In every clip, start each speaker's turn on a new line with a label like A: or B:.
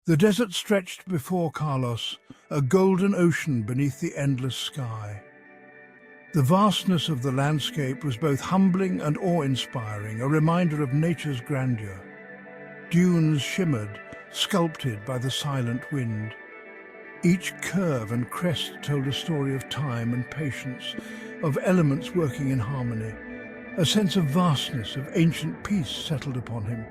A: The desert stretched before Carlos, a golden ocean beneath the endless sky. The vastness of the landscape was both humbling and awe-inspiring, a reminder of nature's grandeur. Dunes shimmered, sculpted by the silent wind. Each curve and crest told a story of time and patience, of elements working in harmony. A sense of vastness, of ancient peace settled upon him.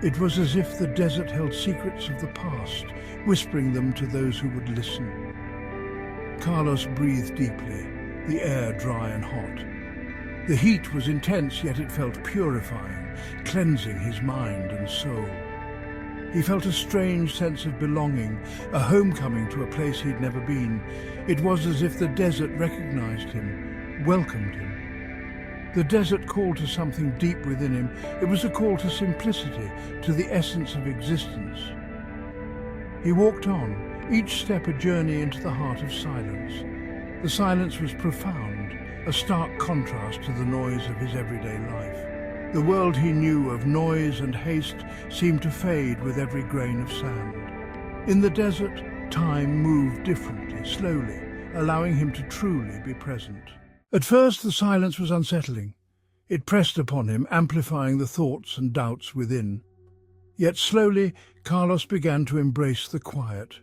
A: It was as if the desert held secrets of the past, whispering them to those who would listen. Carlos breathed deeply, the air dry and hot. The heat was intense, yet it felt purifying, cleansing his mind and soul. He felt a strange sense of belonging, a homecoming to a place he'd never been. It was as if the desert recognized him, welcomed him. The desert called to something deep within him. It was a call to simplicity, to the essence of existence. He walked on, each step a journey into the heart of silence. The silence was profound, a stark contrast to the noise of his everyday life. The world he knew of noise and haste seemed to fade with every grain of sand. In the desert, time moved differently, slowly, allowing him to truly be present. At first, the silence was unsettling. It pressed upon him, amplifying the thoughts and doubts within. Yet slowly, Carlos began to embrace the quiet.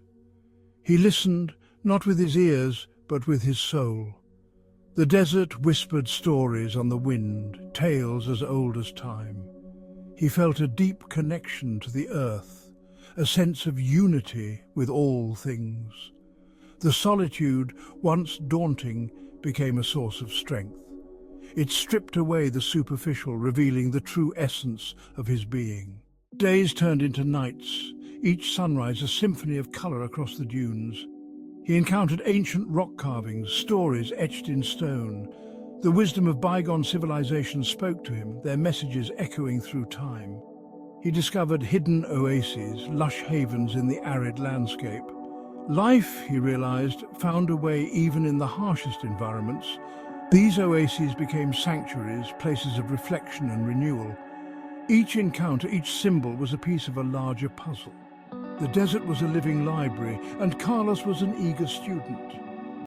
A: He listened, not with his ears, but with his soul. The desert whispered stories on the wind, tales as old as time. He felt a deep connection to the earth, a sense of unity with all things. The solitude, once daunting, became a source of strength. It stripped away the superficial, revealing the true essence of his being. Days turned into nights, each sunrise a symphony of color across the dunes. He encountered ancient rock carvings, stories etched in stone. The wisdom of bygone civilizations spoke to him, their messages echoing through time. He discovered hidden oases, lush havens in the arid landscape. Life, he realized, found a way even in the harshest environments. These oases became sanctuaries, places of reflection and renewal. Each encounter, each symbol was a piece of a larger puzzle. The desert was a living library, and Carlos was an eager student.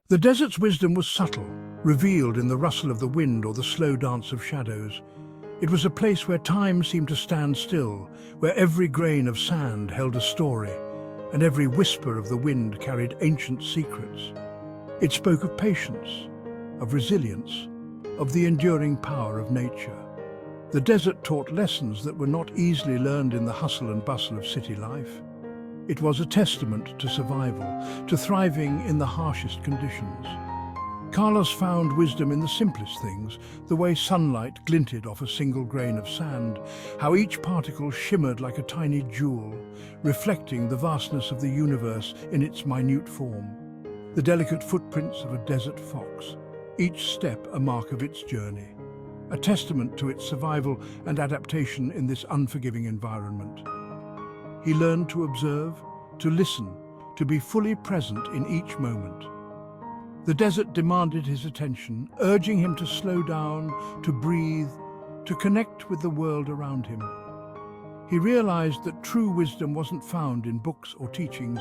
A: The desert's wisdom was subtle, revealed in the rustle of the wind or the slow dance of shadows. It was a place where time seemed to stand still, where every grain of sand held a story, and every whisper of the wind carried ancient secrets. It spoke of patience, of resilience, of the enduring power of nature. The desert taught lessons that were not easily learned in the hustle and bustle of city life. It was a testament to survival, to thriving in the harshest conditions. Carlos found wisdom in the simplest things, the way sunlight glinted off a single grain of sand, how each particle shimmered like a tiny jewel, reflecting the vastness of the universe in its minute form. The delicate footprints of a desert fox, each step a mark of its journey, a testament to its survival and adaptation in this unforgiving environment. He learned to observe, to listen, to be fully present in each moment. The desert demanded his attention, urging him to slow down, to breathe, to connect with the world around him. He realized that true wisdom wasn't found in books or teachings,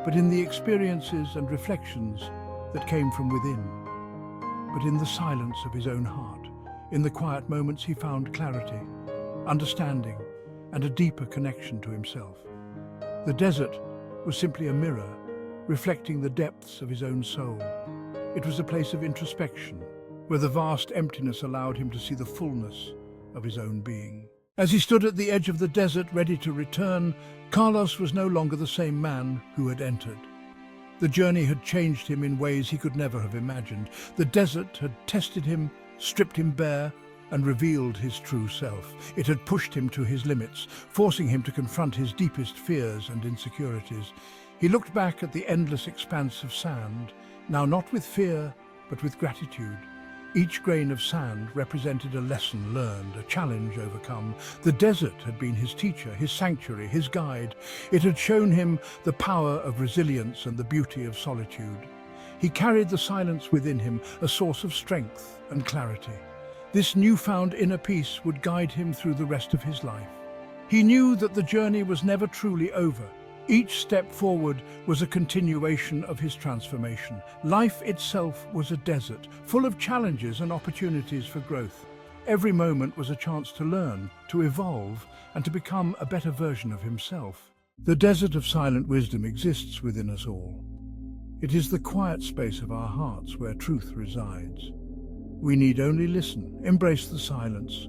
A: but in the experiences and reflections that came from within. But in the silence of his own heart, in the quiet moments, he found clarity, understanding, and a deeper connection to himself. The desert was simply a mirror, reflecting the depths of his own soul. It was a place of introspection, where the vast emptiness allowed him to see the fullness of his own being. As he stood at the edge of the desert, ready to return, Carlos was no longer the same man who had entered. The journey had changed him in ways he could never have imagined. The desert had tested him, stripped him bare, and revealed his true self. It had pushed him to his limits, forcing him to confront his deepest fears and insecurities. He looked back at the endless expanse of sand, now not with fear, but with gratitude. Each grain of sand represented a lesson learned, a challenge overcome. The desert had been his teacher, his sanctuary, his guide. It had shown him the power of resilience and the beauty of solitude. He carried the silence within him, a source of strength and clarity. This newfound inner peace would guide him through the rest of his life. He knew that the journey was never truly over, Each step forward was a continuation of his transformation. Life itself was a desert, full of challenges and opportunities for growth. Every moment was a chance to learn, to evolve, and to become a better version of himself. The desert of silent wisdom exists within us all. It is the quiet space of our hearts where truth resides. We need only listen, embrace the silence,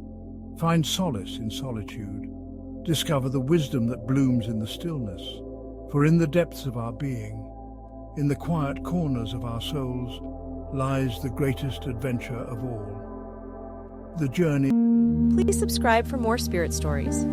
A: find solace in solitude, discover the wisdom that blooms in the stillness. For in the depths of our being, in the quiet corners of our souls, lies the greatest adventure of all. The journey.
B: Please subscribe for more spirit stories.